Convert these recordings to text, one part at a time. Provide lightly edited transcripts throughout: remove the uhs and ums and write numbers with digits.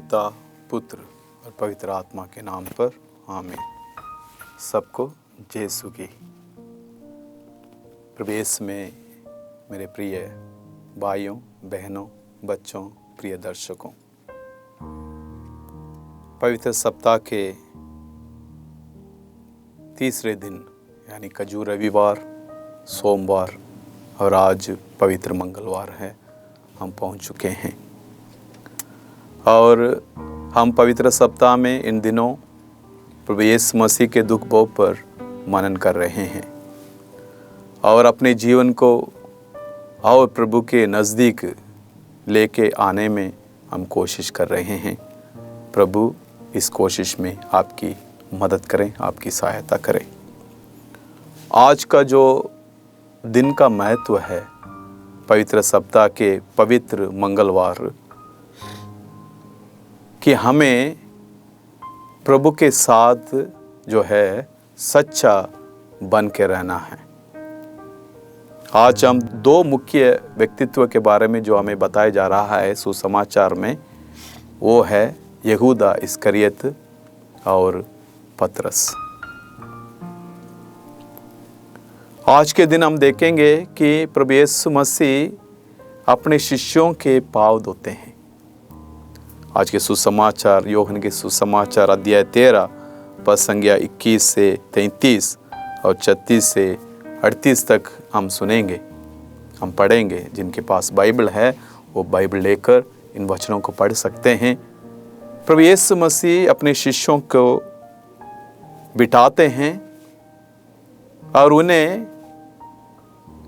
पिता, पुत्र और पवित्र आत्मा के नाम पर आमीन। सबको यीशु की प्रवेश में मेरे प्रिय भाइयों, बहनों, बच्चों, प्रिय दर्शकों, पवित्र सप्ताह के तीसरे दिन यानी कजू रविवार, सोमवार और आज पवित्र मंगलवार है, हम पहुंच चुके हैं। और हम पवित्र सप्ताह में इन दिनों प्रभु यीशु मसीह के दुख भोग पर मनन कर रहे हैं और अपने जीवन को और प्रभु के नज़दीक लेके आने में हम कोशिश कर रहे हैं। प्रभु इस कोशिश में आपकी मदद करें, आपकी सहायता करें। आज का जो दिन का महत्व है, पवित्र सप्ताह के पवित्र मंगलवार, कि हमें प्रभु के साथ जो है सच्चा बन के रहना है। आज हम दो मुख्य व्यक्तित्व के बारे में जो हमें बताया जा रहा है सुसमाचार में, वो है यहूदा इस्करियत और पतरस। आज के दिन हम देखेंगे कि प्रभु यीशु मसीह अपने शिष्यों के पाँव धोते हैं। आज के सुसमाचार, यूहन्ना के सुसमाचार अध्याय 13 पद संख्या 21 से 33 और 36 से 38 तक हम सुनेंगे, हम पढ़ेंगे। जिनके पास बाइबल है वो बाइबल लेकर इन वचनों को पढ़ सकते हैं। प्रभु यीशु मसीह अपने शिष्यों को बिठाते हैं और उन्हें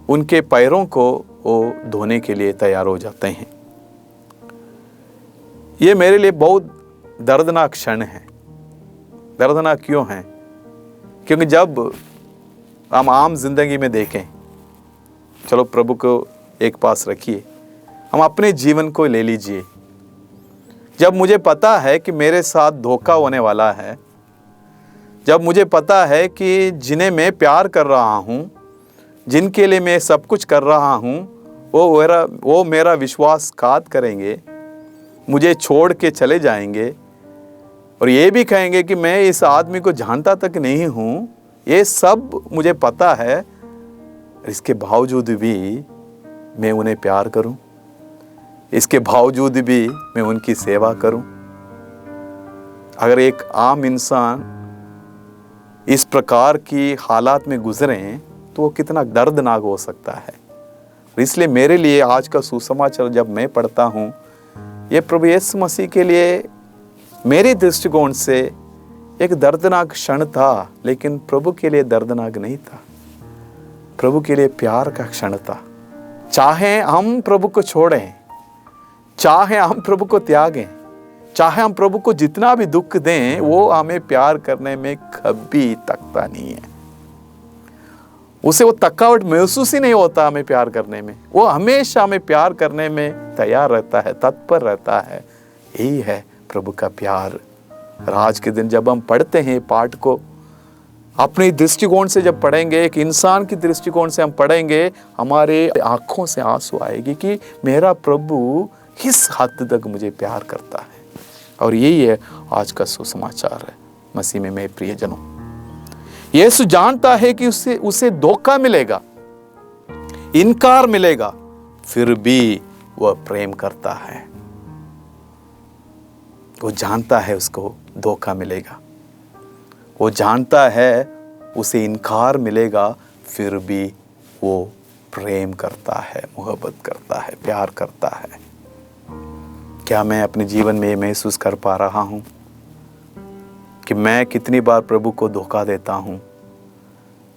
उनके पैरों को वो धोने के लिए तैयार हो जाते हैं। ये मेरे लिए बहुत दर्दनाक क्षण है। दर्दनाक क्यों है? क्योंकि जब हम आम जिंदगी में देखें, चलो प्रभु को एक पास रखिए, हम अपने जीवन को ले लीजिए। जब मुझे पता है कि मेरे साथ धोखा होने वाला है, जब मुझे पता है कि जिन्हें मैं प्यार कर रहा हूँ, जिनके लिए मैं सब कुछ कर रहा हूँ, वो मेरा विश्वासघात करेंगे, मुझे छोड़ के चले जाएंगे और ये भी कहेंगे कि मैं इस आदमी को जानता तक नहीं हूँ, ये सब मुझे पता है, इसके बावजूद भी मैं उन्हें प्यार करूँ, इसके बावजूद भी मैं उनकी सेवा करूँ। अगर एक आम इंसान इस प्रकार की हालात में गुजरें तो वो कितना दर्दनाक हो सकता है। इसलिए मेरे लिए आज का सुसमाचार जब मैं पढ़ता हूँ, ये प्रभु यीशु मसीह के लिए मेरे दृष्टिकोण से एक दर्दनाक क्षण था, लेकिन प्रभु के लिए दर्दनाक नहीं था। प्रभु के लिए प्यार का क्षण था। चाहे हम प्रभु को छोड़ें, चाहे हम प्रभु को त्यागें, चाहे हम प्रभु को जितना भी दुख दें, वो हमें प्यार करने में कभी तकता नहीं है। उसे वो थकावट महसूस ही नहीं होता हमें प्यार करने में। वो हमेशा हमें प्यार करने में तैयार रहता है, तत्पर रहता है। यही है प्रभु का प्यार। और आज के दिन जब हम पढ़ते हैं पाठ को, अपने दृष्टिकोण से जब पढ़ेंगे, एक इंसान की दृष्टिकोण से हम पढ़ेंगे, हमारे आंखों से आंसू आएगी कि मेरा प्रभु किस हद तक मुझे प्यार करता है। और यही है आज का सुसमाचार है मसीह में मेरे प्रियजनों। यीशु जानता है कि उसे धोखा मिलेगा, इनकार मिलेगा, फिर भी वह प्रेम करता है। वो जानता है उसको धोखा मिलेगा, वो जानता है उसे इनकार मिलेगा, फिर भी वो प्रेम करता है, मोहब्बत करता है, प्यार करता है। क्या मैं अपने जीवन में ये महसूस कर पा रहा हूँ कि मैं कितनी बार प्रभु को धोखा देता हूँ,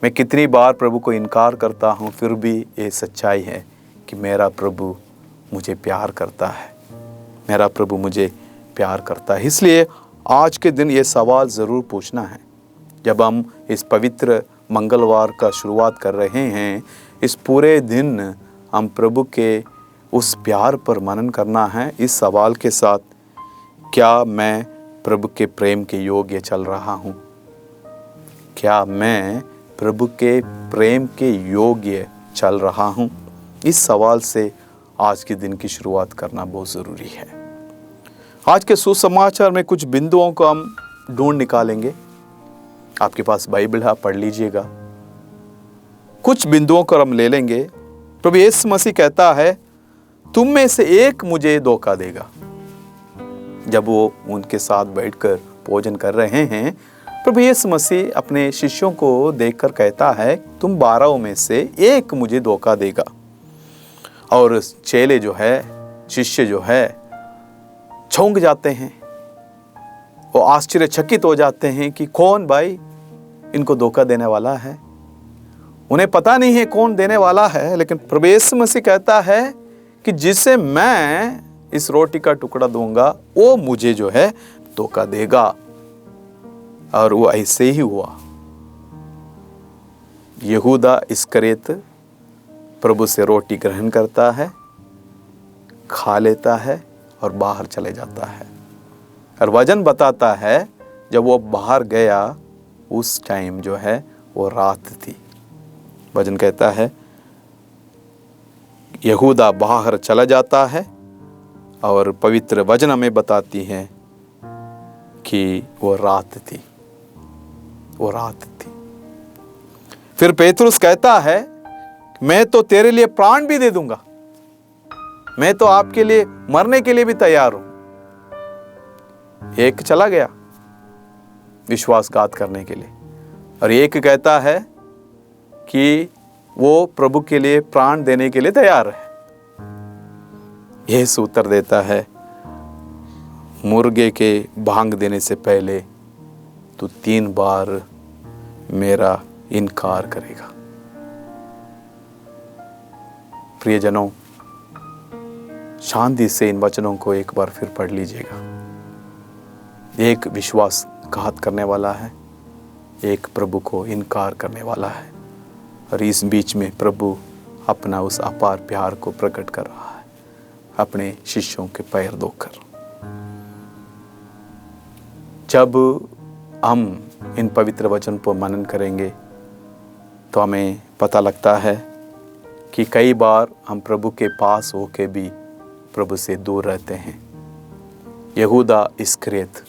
मैं कितनी बार प्रभु को इनकार करता हूँ, फिर भी ये सच्चाई है कि मेरा प्रभु मुझे प्यार करता है, मेरा प्रभु मुझे प्यार करता है। इसलिए आज के दिन ये सवाल ज़रूर पूछना है। जब हम इस पवित्र मंगलवार का शुरुआत कर रहे हैं, इस पूरे दिन हम प्रभु के उस प्यार पर मनन करना है इस सवाल के साथ, क्या मैं प्रभु के प्रेम के योग्य चल रहा हूँ? क्या मैं प्रभु के प्रेम के योग्य चल रहा हूँ? इस सवाल से आज के दिन की शुरुआत करना बहुत ज़रूरी है। आज के सुसमाचार में कुछ बिंदुओं को हम ढूंढ निकालेंगे। आपके पास बाइबल है, आप पढ़ लीजिएगा। कुछ बिंदुओं को हम ले लेंगे। प्रभु यीशु मसीह कहता है, तुम में से एक मुझे धोखा देगा। जब वो उनके साथ बैठकर भोजन कर रहे हैं, प्रभु यीशु मसीह अपने शिष्यों को देखकर कहता है, तुम 12 में से एक मुझे धोखा देगा। और चेले जो है, शिष्य जो है, चौंक जाते हैं। वो आश्चर्यचकित हो जाते हैं कि कौन भाई इनको धोखा देने वाला है। उन्हें पता नहीं है कौन देने वाला है, लेकिन प्रभु यीशु मसीह कहता है कि जिसे मैं इस रोटी का टुकड़ा दूंगा वो मुझे जो है धोखा देगा। और वो ऐसे ही हुआ। यहूदा इस्करियोत प्रभु से रोटी ग्रहण करता है, खा लेता है और बाहर चले जाता है। और वचन बताता है जब वो बाहर गया उस टाइम जो है वो रात थी। वचन कहता है यहूदा बाहर चला जाता है और पवित्र वचन हमें बताती है कि वो रात थी, वो रात थी। फिर पेतरुस कहता है, मैं तो तेरे लिए प्राण भी दे दूंगा, मैं तो आपके लिए मरने के लिए भी तैयार हूं। एक चला गया विश्वासघात करने के लिए, और एक कहता है कि वो प्रभु के लिए प्राण देने के लिए तैयार है। यीशु उत्तर देता है, मुर्गे के भांग देने से पहले तू 3 बार मेरा इनकार करेगा। प्रियजनों, शांति से इन वचनों को एक बार फिर पढ़ लीजिएगा। एक विश्वासघात करने वाला है, एक प्रभु को इनकार करने वाला है, और इस बीच में प्रभु अपना उस अपार प्यार को प्रकट कर रहा है अपने शिष्यों के पैर धोकर। जब हम इन पवित्र वचन पर मनन करेंगे तो हमें पता लगता है कि कई बार हम प्रभु के पास होके भी प्रभु से दूर रहते हैं। यहूदा इस्करियोत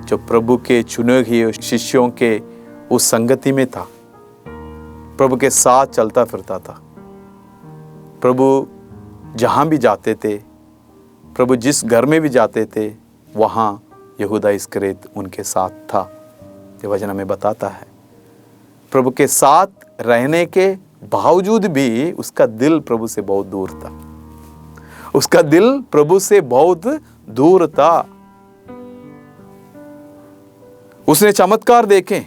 जो प्रभु के चुने हुए शिष्यों के उस संगति में था, प्रभु के साथ चलता फिरता था। प्रभु जहाँ भी जाते थे, प्रभु जिस घर में भी जाते थे, वहाँ यहूदा इस्करियोत उनके साथ था। ये वचन हमें बताता है प्रभु के साथ रहने के बावजूद भी उसका दिल प्रभु से बहुत दूर था। उसका दिल प्रभु से बहुत दूर था। उसने चमत्कार देखे,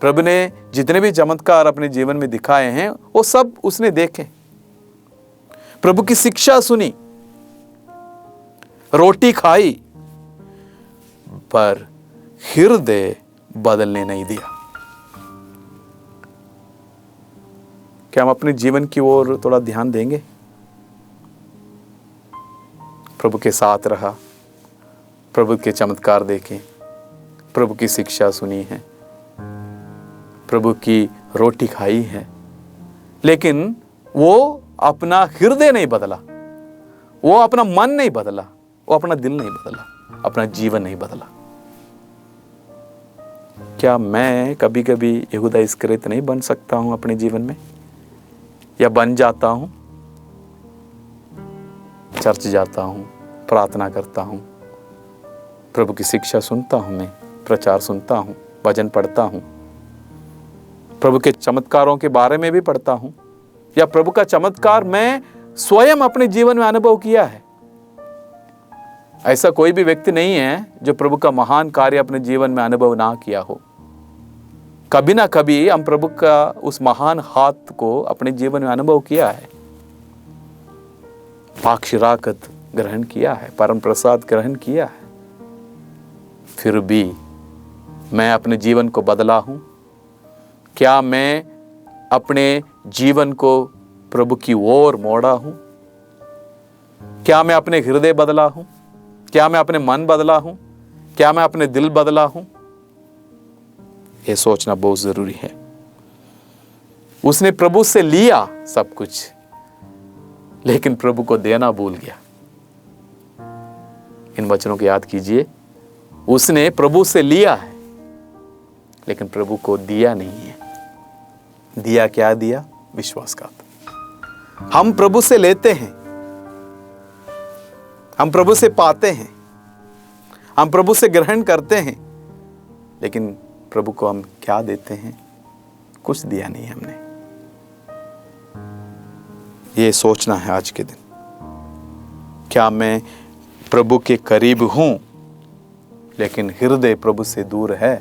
प्रभु ने जितने भी चमत्कार अपने जीवन में दिखाए हैं वो सब उसने देखे। प्रभु की शिक्षा सुनी, रोटी खाई, पर हृदय बदलने नहीं दिया। क्या हम अपने जीवन की ओर थोड़ा ध्यान देंगे? प्रभु के साथ रहा, प्रभु के चमत्कार देखे, प्रभु की शिक्षा सुनी है, प्रभु की रोटी खाई है, लेकिन वो अपना हृदय नहीं बदला, वो अपना मन नहीं बदला, वो अपना दिल नहीं बदला, अपना जीवन नहीं बदला। क्या मैं कभी कभी यहूदा इस्करियोत नहीं बन सकता हूं अपने जीवन में, या बन जाता हूं? चर्च जाता हूं, प्रार्थना करता हूं, प्रभु की शिक्षा सुनता हूं, मैं प्रचार सुनता हूं, भजन पढ़ता हूं, प्रभु के चमत्कारों के बारे में भी पढ़ता हूं, या प्रभु का चमत्कार मैं स्वयं अपने जीवन में अनुभव किया है। ऐसा कोई भी व्यक्ति नहीं है जो प्रभु का महान कार्य अपने जीवन में अनुभव ना किया हो। कभी ना कभी हम प्रभु का उस महान हाथ को अपने जीवन में अनुभव किया है, पाकशिराकत ग्रहण किया है, परम प्रसाद ग्रहण किया है। फिर भी मैं अपने जीवन को बदला हूं? क्या मैं अपने जीवन को प्रभु की ओर मोड़ा हूं? क्या मैं अपने हृदय बदला हूं? क्या मैं अपने मन बदला हूं? क्या मैं अपने दिल बदला हूं? यह सोचना बहुत जरूरी है। उसने प्रभु से लिया सब कुछ, लेकिन प्रभु को देना भूल गया। इन वचनों को याद कीजिए। उसने प्रभु से लिया है लेकिन प्रभु को दिया नहीं है। दिया क्या दिया? विश्वासघात। हम प्रभु से लेते हैं, हम प्रभु से पाते हैं, हम प्रभु से ग्रहण करते हैं, लेकिन प्रभु को हम क्या देते हैं? कुछ दिया नहीं हमने। ये सोचना है आज के दिन, क्या मैं प्रभु के करीब हूं लेकिन हृदय प्रभु से दूर है?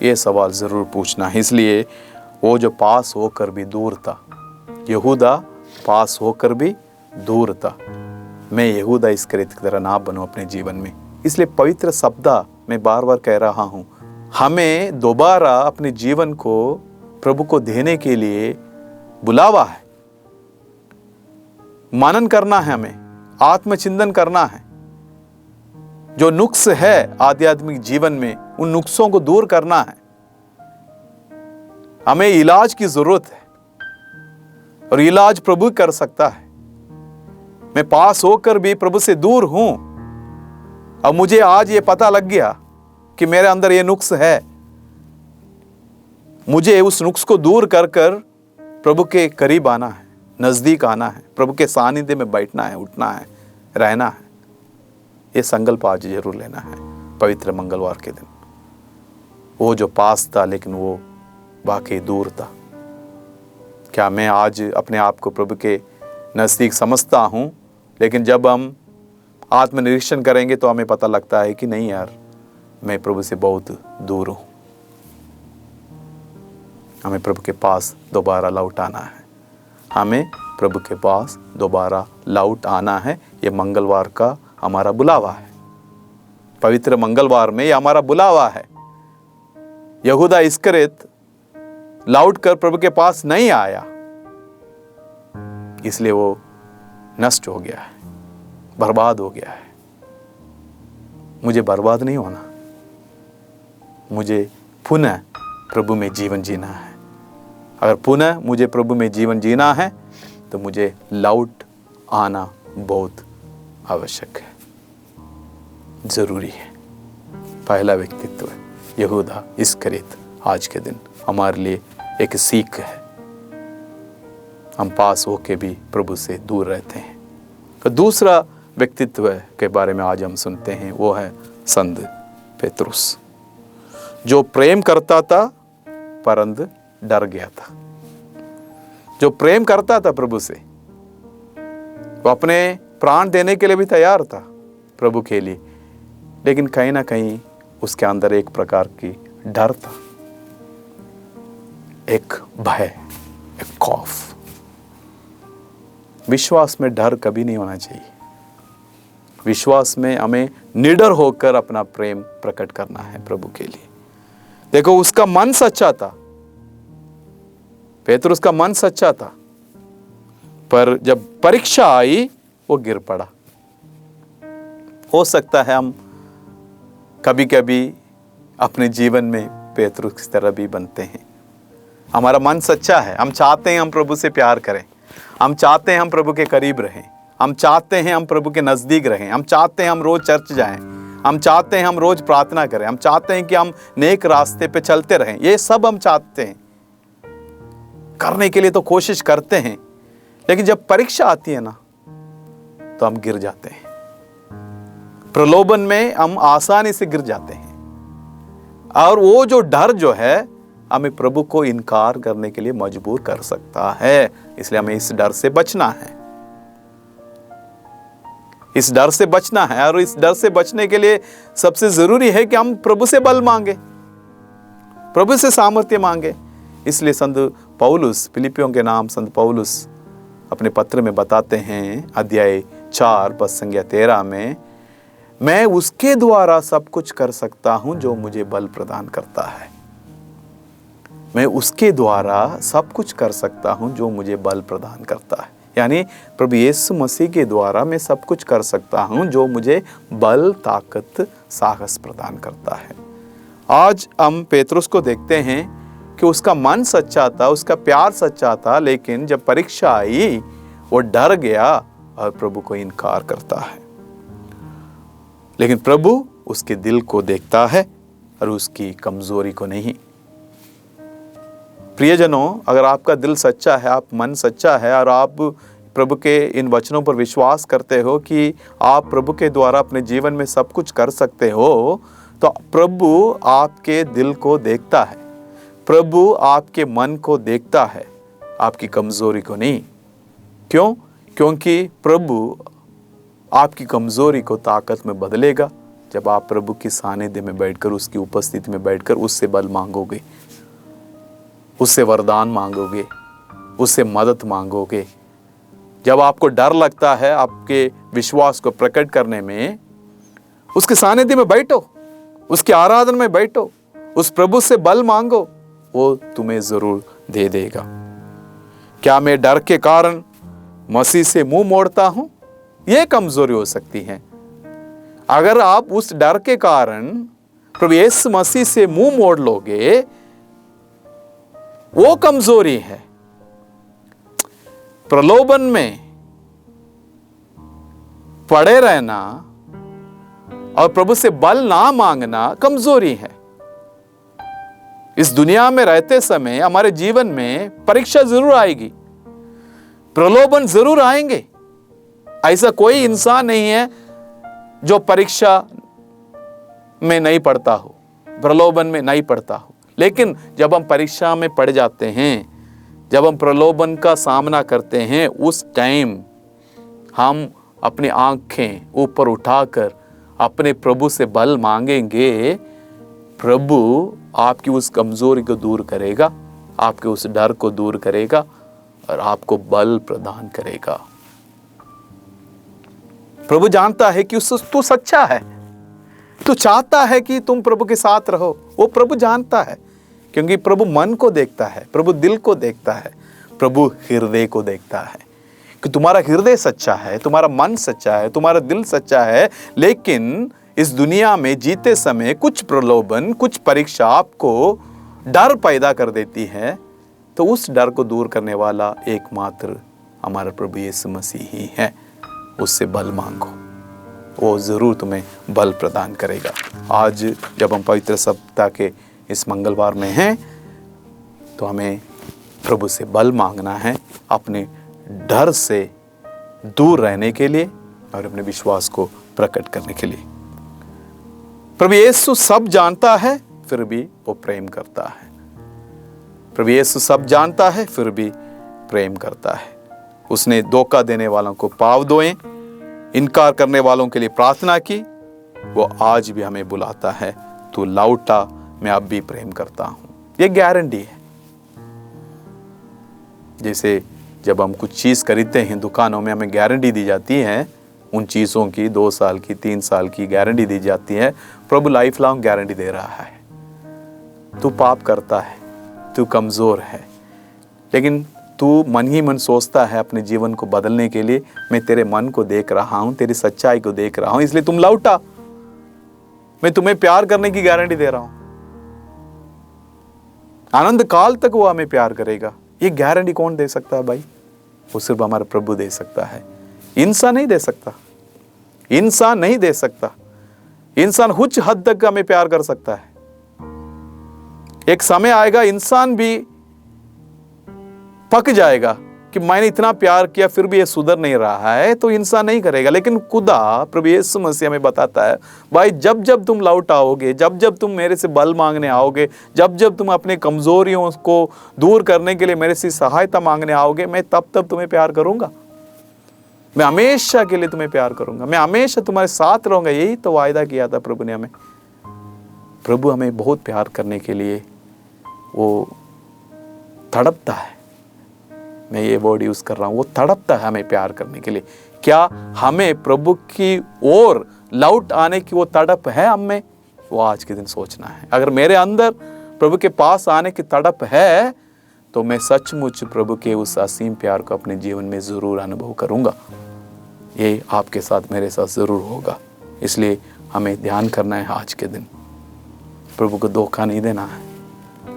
ये सवाल जरूर पूछना है। इसलिए वो जो पास होकर भी दूर था, यहूदा पास होकर भी दूर था। मैं यहूदा इस्करियोत की तरह ना बनूं अपने जीवन में। इसलिए पवित्र शब्द मैं बार बार कह रहा हूं, हमें दोबारा अपने जीवन को प्रभु को देने के लिए बुलावा है। मनन करना है, हमें आत्मचिंतन करना है। जो नुक्स है आध्यात्मिक जीवन में, उन नुक्सों को दूर करना है। हमें इलाज की जरूरत है और इलाज प्रभु कर सकता है। मैं पास होकर भी प्रभु से दूर हूं। अब मुझे आज ये पता लग गया कि मेरे अंदर ये नुक्स है। मुझे उस नुक्स को दूर कर कर प्रभु के करीब आना है, नजदीक आना है, प्रभु के सानिध्य में बैठना है, उठना है, रहना है। ये संकल्प आज जरूर लेना है पवित्र मंगलवार के दिन। वो जो पास था लेकिन वो वाकई दूर था। क्या मैं आज अपने आप को प्रभु के नजदीक समझता हूं? लेकिन जब हम आत्मनिरीक्षण करेंगे तो हमें पता लगता है कि नहीं यार, मैं प्रभु से बहुत दूर हूं। हमें प्रभु के पास दोबारा लौट आना है। हमें प्रभु के पास दोबारा लौट आना है। ये मंगलवार का हमारा बुलावा है। पवित्र मंगलवार में ये हमारा बुलावा है। यहूदा इस्करियोत लौट कर प्रभु के पास नहीं आया, इसलिए वो नष्ट हो गया है, बर्बाद हो गया है। मुझे बर्बाद नहीं होना, मुझे पुनः प्रभु में जीवन जीना है। अगर पुनः मुझे प्रभु में जीवन जीना है तो मुझे लौट आना बहुत आवश्यक है, जरूरी है। पहला व्यक्तित्व है यहूदा इस्करियोत। आज के दिन हमारे लिए एक सीख है। हम पास होके भी प्रभु से दूर रहते हैं। तो दूसरा व्यक्तित्व के बारे में आज हम सुनते हैं, वो है संत पेतरुस, जो प्रेम करता था परंतु डर गया था। जो प्रेम करता था प्रभु से, वो अपने प्राण देने के लिए भी तैयार था प्रभु के लिए, लेकिन कहीं ना कहीं उसके अंदर एक प्रकार की डर था, एक भय, एक खौफ। विश्वास में डर कभी नहीं होना चाहिए। विश्वास में हमें निडर होकर अपना प्रेम प्रकट करना है प्रभु के लिए। देखो, उसका मन सच्चा था, पेतरुस का मन सच्चा था, पर जब परीक्षा आई वो गिर पड़ा। हो सकता है हम कभी कभी अपने जीवन में पेतरुस की तरह भी बनते हैं। हमारा मन सच्चा है, हम चाहते हैं हम प्रभु से प्यार करें, हम चाहते हैं हम प्रभु के करीब रहें, हम चाहते हैं हम प्रभु के नज़दीक रहें, हम चाहते हैं हम रोज़ चर्च जाएं, हम चाहते हैं हम रोज़ प्रार्थना करें, हम चाहते हैं कि हम नेक रास्ते पे चलते रहें। ये सब हम चाहते हैं, करने के लिए तो कोशिश करते हैं, लेकिन जब परीक्षा आती है ना तो हम गिर जाते हैं। प्रलोभन में हम आसानी से गिर जाते हैं, और वो जो डर जो है हमें प्रभु को इनकार करने के लिए मजबूर कर सकता है। इसलिए हमें इस डर से बचना है, इस डर से बचना है। और इस डर से बचने के लिए सबसे जरूरी है कि हम प्रभु से बल मांगे, प्रभु से सामर्थ्य मांगे। इसलिए संत पौलुस, फिलिपियों के नाम संत पौलुस अपने पत्र में बताते हैं, अध्याय 4 पद संख्या 13 में, मैं उसके द्वारा सब कुछ कर सकता हूं जो मुझे बल प्रदान करता है। मैं उसके द्वारा सब कुछ कर सकता हूं जो मुझे बल प्रदान करता है। यानी प्रभु यीशु मसीह के द्वारा मैं सब कुछ कर सकता हूं जो मुझे बल, ताकत, साहस प्रदान करता है। आज हम पेतरुस को देखते हैं कि उसका मन सच्चा था, उसका प्यार सच्चा था, लेकिन जब परीक्षा आई वो डर गया और प्रभु को इनकार करता है। लेकिन प्रभु उसके दिल को देखता है और उसकी कमजोरी को नहीं। प्रियजनों, अगर आपका दिल सच्चा है, आप मन सच्चा है और आप प्रभु के इन वचनों पर विश्वास करते हो कि आप प्रभु के द्वारा अपने जीवन में सब कुछ कर सकते हो, तो प्रभु आपके दिल को देखता है, प्रभु आपके मन को देखता है, आपकी कमजोरी को नहीं। क्यों? क्योंकि प्रभु आपकी कमजोरी को ताकत में बदलेगा जब आप प्रभु की सानिध्य में बैठकर, उसकी उपस्थिति में बैठकर उससे बल मांगोगे, उससे वरदान मांगोगे, उससे मदद मांगोगे। जब आपको डर लगता है आपके विश्वास को प्रकट करने में, उसके सानिध्य में बैठो, उसके आराधना में बैठो, उस प्रभु से बल मांगो, वो तुम्हें जरूर दे देगा। क्या मैं डर के कारण मसीह से मुंह मोड़ता हूं? यह कमजोरी हो सकती है। अगर आप उस डर के कारण प्रभु यीशु मसीह से मुंह मोड़ लोगे, वो कमजोरी है। प्रलोभन में पड़े रहना और प्रभु से बल ना मांगना कमजोरी है। इस दुनिया में रहते समय हमारे जीवन में परीक्षा जरूर आएगी, प्रलोभन जरूर आएंगे। ऐसा कोई इंसान नहीं है जो परीक्षा में नहीं पड़ता हो, प्रलोभन में नहीं पड़ता हो। लेकिन जब हम परीक्षा में पड़ जाते हैं, जब हम प्रलोभन का सामना करते हैं, उस टाइम हम अपनी आंखें ऊपर उठाकर अपने प्रभु से बल मांगेंगे। प्रभु आपकी उस कमजोरी को दूर करेगा, आपके उस डर को दूर करेगा और आपको बल प्रदान करेगा। प्रभु जानता है कि तू सच्चा है, तू चाहता है कि तुम प्रभु के साथ रहो। वो प्रभु जानता है, क्योंकि प्रभु मन को देखता है, प्रभु दिल को देखता है, प्रभु हृदय को देखता है कि तुम्हारा हृदय सच्चा है, तुम्हारा मन सच्चा है, तुम्हारा दिल सच्चा है। लेकिन इस दुनिया में जीते समय कुछ प्रलोभन, कुछ परीक्षा आपको डर पैदा कर देती है, तो उस डर को दूर करने वाला एकमात्र हमारा प्रभु यीशु मसीह ही है। उससे बल मांगो, वो जरूर तुम्हें बल प्रदान करेगा। आज जब हम पवित्र सप्ताह के इस मंगलवार में हैं, तो हमें प्रभु से बल मांगना है अपने डर से दूर रहने के लिए और अपने विश्वास को प्रकट करने के लिए। प्रभु यीशु सब जानता है, फिर भी वो प्रेम करता है। प्रभु यीशु सब जानता है, फिर भी प्रेम करता है। उसने धोखा देने वालों को पाँव धोए, इनकार करने वालों के लिए प्रार्थना की। वो आज भी हमें बुलाता है, तू लौटा, मैं अब भी प्रेम करता हूं। ये गारंटी है। जैसे जब हम कुछ चीज खरीदते हैं दुकानों में, हमें गारंटी दी जाती है उन चीजों की, 2 साल की, 3 साल की गारंटी दी जाती है। प्रभु लाइफ लॉन्ग गारंटी दे रहा है। तू पाप करता है, तू कमजोर है, लेकिन तू मन ही मन सोचता है अपने जीवन को बदलने के लिए, मैं तेरे मन को देख रहा हूं, तेरी सच्चाई को देख रहा हूं, इसलिए तुम लौटा, मैं तुम्हें प्यार करने की गारंटी दे रहा हूं। आनंद काल तक वो हमें प्यार करेगा। ये गारंटी कौन दे सकता है भाई? वो सिर्फ हमारा प्रभु दे सकता है। इंसान नहीं दे सकता, इंसान नहीं दे सकता। इंसान कुछ हद तक हमें प्यार कर सकता है। एक समय आएगा इंसान भी पक जाएगा कि मैंने इतना प्यार किया फिर भी ये सुधर नहीं रहा है, तो इंसान नहीं करेगा। लेकिन खुदा प्रभु यीशु मसीह हमें बताता है, भाई जब जब तुम लौट आओगे, जब जब तुम मेरे से बल मांगने आओगे, जब जब तुम अपने कमजोरियों को दूर करने के लिए मेरे से सहायता मांगने आओगे, मैं तब तब तुम्हें प्यार करूंगा। मैं हमेशा के लिए तुम्हें प्यार करूंगा, मैं हमेशा तुम्हारे साथ रहूंगा। यही तो वायदा किया था प्रभु ने हमें। प्रभु हमें बहुत प्यार करने के लिए वो तड़पता है। मैं ये वर्ड यूज कर रहा हूं, वो तड़पता है हमें प्यार करने के लिए। क्या हमें प्रभु की ओर लौट आने की वो तड़प है हम में? वो आज के दिन सोचना है। अगर मेरे अंदर प्रभु के पास आने की तड़प है, तो मैं सचमुच प्रभु के उस असीम प्यार को अपने जीवन में जरूर अनुभव करूंगा। ये आपके साथ, मेरे साथ जरूर होगा। इसलिए हमें ध्यान करना है आज के दिन, प्रभु को धोखा नहीं देना है,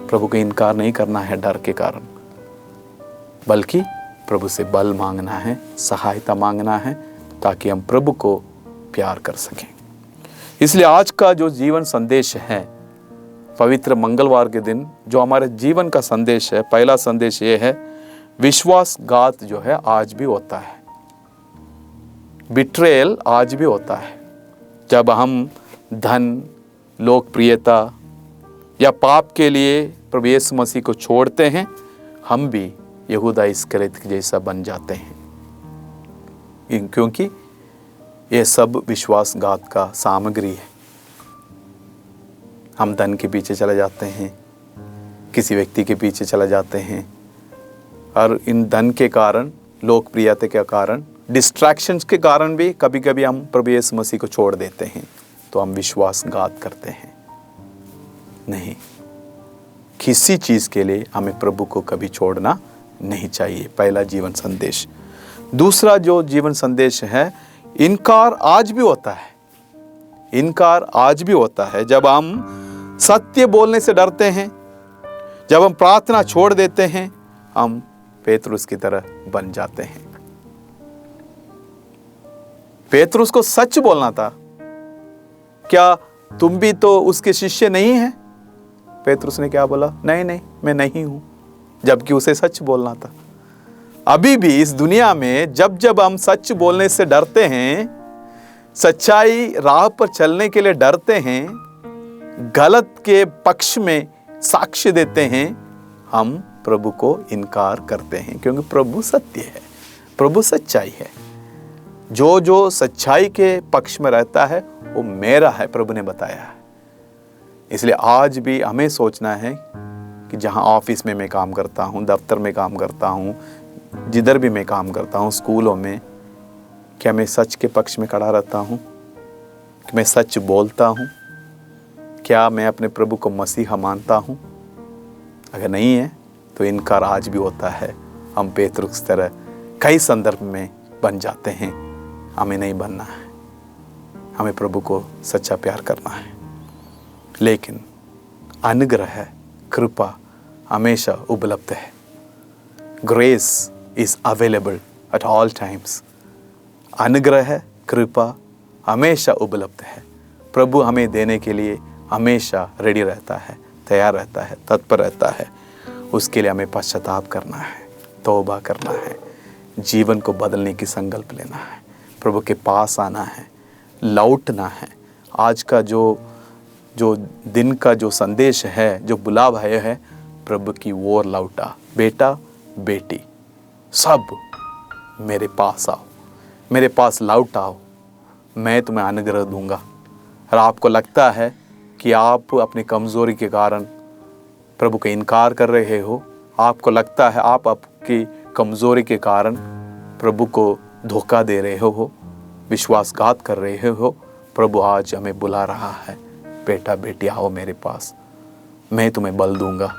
प्रभु को इनकार नहीं करना है डर के कारण, बल्कि प्रभु से बल मांगना है, सहायता मांगना है, ताकि हम प्रभु को प्यार कर सकें। इसलिए आज का जो जीवन संदेश है, पवित्र मंगलवार के दिन जो हमारे जीवन का संदेश है, पहला संदेश ये है, विश्वासघात जो है आज भी होता है, बिट्रेयल आज भी होता है। जब हम धन, लोकप्रियता या पाप के लिए प्रभु यीशु मसीह को छोड़ते हैं, हम भी यहूदा इस्करियोत के जैसा बन जाते हैं, क्योंकि ये सब विश्वासघात का सामग्री है। हम धन के पीछे चले जाते हैं, किसी व्यक्ति के पीछे चले जाते हैं, और इन धन के कारण, लोकप्रियता के कारण, डिस्ट्रैक्शंस के कारण भी कभी कभी हम प्रभु यीशु मसीह को छोड़ देते हैं, तो हम विश्वासघात करते हैं। नहीं, किसी चीज़ के लिए हमें प्रभु को कभी छोड़ना नहीं चाहिए। पहला जीवन संदेश। दूसरा जो जीवन संदेश है, इनकार आज भी होता है। इनकार आज भी होता है जब हम सत्य बोलने से डरते हैं, जब हम प्रार्थना छोड़ देते हैं, हम पेतरुस की तरह बन जाते हैं। पेतरुस को सच बोलना था। क्या तुम भी तो उसके शिष्य नहीं हैं? पेतरुस ने क्या बोला? नहीं नहीं, मैं नहीं हूं, जबकि उसे सच बोलना था। अभी भी इस दुनिया में जब जब हम सच बोलने से डरते हैं, सच्चाई राह पर चलने के लिए डरते हैं, गलत के पक्ष में साक्ष्य देते हैं, हम प्रभु को इनकार करते हैं, क्योंकि प्रभु सत्य है, प्रभु सच्चाई है। जो जो सच्चाई के पक्ष में रहता है वो मेरा है, प्रभु ने बताया है। इसलिए आज भी हमें सोचना है कि जहाँ ऑफिस में मैं काम करता हूँ, दफ्तर में काम करता हूँ, जिधर भी मैं काम करता हूँ, स्कूलों में, क्या मैं सच के पक्ष में खड़ा रहता हूँ? कि मैं सच बोलता हूँ? क्या मैं अपने प्रभु को मसीहा मानता हूँ? अगर नहीं है तो इनकार आज भी होता है। हम पेतरुस की तरह कई संदर्भ में बन जाते हैं। हमें नहीं बनना है, हमें प्रभु को सच्चा प्यार करना है। लेकिन अनुग्रह, कृपा हमेशा उपलब्ध है। Grace is available at all times. अनुग्रह, कृपा हमेशा उपलब्ध है। प्रभु हमें देने के लिए हमेशा रेडी रहता है, तैयार रहता है, तत्पर रहता है। उसके लिए हमें पश्चाताप करना है, तौबा करना है, जीवन को बदलने की संकल्प लेना है, प्रभु के पास आना है, लौटना है। आज का जो दिन का जो संदेश है, जो बुलावा है, प्रभु की ओर लौटा। बेटा, बेटी, सब मेरे पास आओ, मेरे पास लौट आओ, मैं तुम्हें अनुग्रह दूंगा। और आपको लगता है कि आप अपनी कमज़ोरी के कारण प्रभु का इनकार कर रहे हो, आपको लगता है आप आपकी कमज़ोरी के कारण प्रभु को धोखा दे रहे हो, विश्वासघात कर रहे हो, प्रभु आज हमें बुला रहा है, बेटा बेटी आओ मेरे पास, मैं तुम्हें बल दूंगा,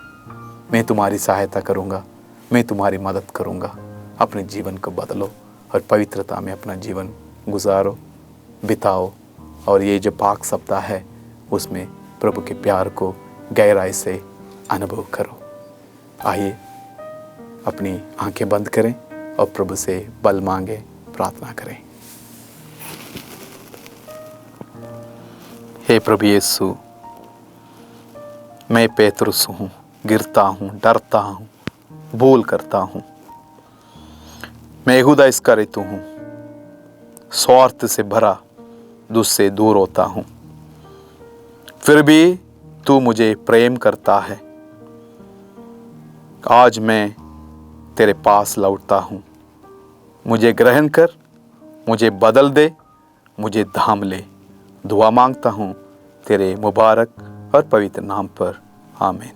मैं तुम्हारी सहायता करूंगा, मैं तुम्हारी मदद करूंगा। अपने जीवन को बदलो और पवित्रता में अपना जीवन गुजारो, बिताओ, और ये जो पाक सप्ताह है उसमें प्रभु के प्यार को गहराई से अनुभव करो। आइए अपनी आंखें बंद करें और प्रभु से बल मांगे, प्रार्थना करें। हे प्रभु यीशु, मैं पेतरुस हूँ, गिरता हूँ, डरता हूँ, भूल करता हूँ। मैं यहूदा इस्करियोत हूँ, स्वार्थ से भरा, तुझसे दूर होता हूँ। फिर भी तू मुझे प्रेम करता है। आज मैं तेरे पास लौटता हूँ। मुझे ग्रहण कर, मुझे बदल दे, मुझे थाम ले। दुआ मांगता हूँ तेरे मुबारक और पवित्र नाम पर, आमीन।